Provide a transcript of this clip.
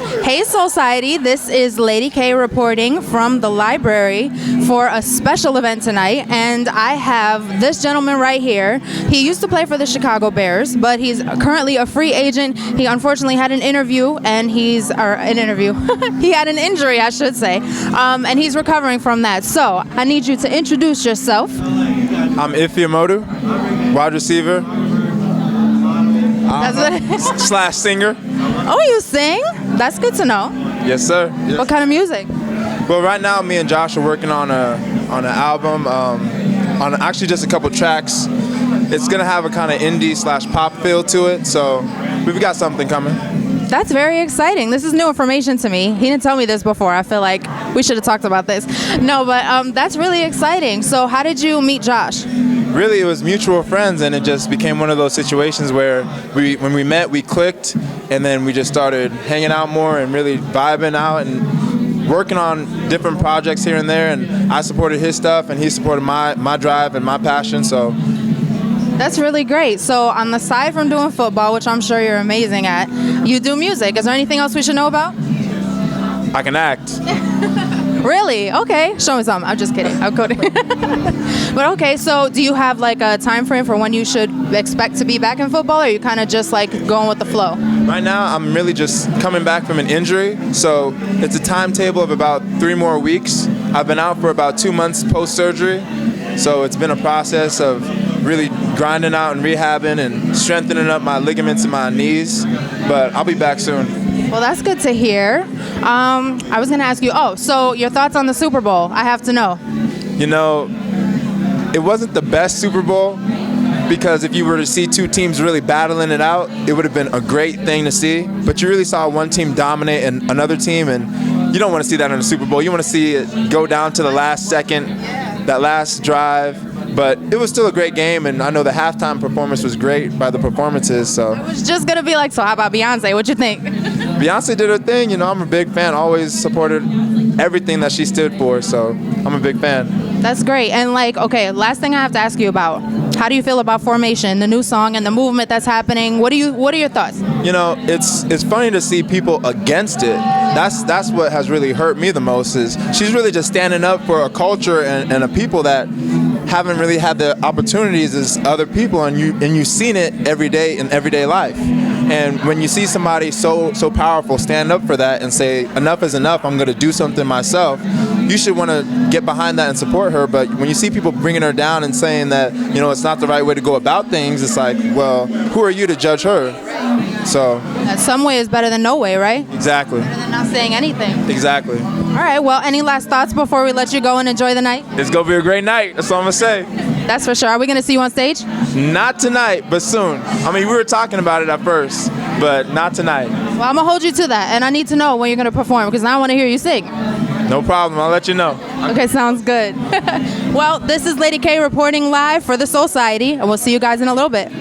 Hey Society, this is Lady K reporting from the library for a special event tonight, and I have this gentleman right here. He used to play for the Chicago Bears, but he's currently a free agent. He unfortunately had an interview, and he had an injury, I should say, and he's recovering from that. So I need you to introduce yourself. I'm Ify Umodu, wide receiver. Slash singer. Oh, you sing? That's good to know. Yes, sir. Yes. What kind of music? Well, right now, me and Josh are working on an album, on actually just a couple tracks. It's gonna have a kind of indie / pop feel to it, so we've got something coming. That's very exciting. This is new information to me. He didn't tell me this before. I feel like we should have talked about this. No, but that's really exciting. So how did you meet Josh? Really, it was mutual friends, and it just became one of those situations where when we met, we clicked, and then we just started hanging out more and really vibing out and working on different projects here and there. And I supported his stuff, and he supported my drive and my passion. So that's really great. So on the side from doing football, which I'm sure you're amazing at, you do music. Is there anything else we should know about? I can act. Really? Okay. Show me something. I'm just kidding. I'm coding. But okay, so do you have like a time frame for when you should expect to be back in football, or are you kind of just like going with the flow? Right now, I'm really just coming back from an injury, so it's a timetable of about 3 more weeks. I've been out for about 2 months post-surgery, so it's been a process of really grinding out and rehabbing and strengthening up my ligaments in my knees, but I'll be back soon. Well, that's good to hear. I was going to ask you, so your thoughts on the Super Bowl? I have to know. You know, it wasn't the best Super Bowl, because if you were to see two teams really battling it out, it would have been a great thing to see. But you really saw one team dominate and another team, and you don't want to see that in a Super Bowl. You want to see it go down to the last second, that last drive. But it was still a great game, and I know the halftime performance was great by the performances. So I was just going to be like, so how about Beyonce? What you think? Beyonce did her thing. You know, I'm a big fan. Always supported everything that she stood for, so I'm a big fan. That's great. And like, okay, last thing I have to ask you about. How do you feel about Formation, the new song, and the movement that's happening? What are your thoughts? You know, it's funny to see people against it. That's what has really hurt me the most, is she's really just standing up for a culture and a people that haven't really had the opportunities as other people, and you've seen it every day in everyday life. And when you see somebody so powerful stand up for that and say, enough is enough, I'm going to do something myself, you should want to get behind that and support her. But when you see people bringing her down and saying that, you know, it's not the right way to go about things, it's like, well, who are you to judge her? So some way is better than no way, right? Exactly. Better than not saying anything. Exactly. All right, well, any last thoughts before we let you go and enjoy the night? It's going to be a great night. That's all I'm going to say. That's for sure. Are we going to see you on stage? Not tonight, but soon. I mean, we were talking about it at first, but not tonight. Well, I'm going to hold you to that, and I need to know when you're going to perform, because now I want to hear you sing. No problem. I'll let you know. Okay, sounds good. Well, this is Lady K reporting live for the Society, and we'll see you guys in a little bit.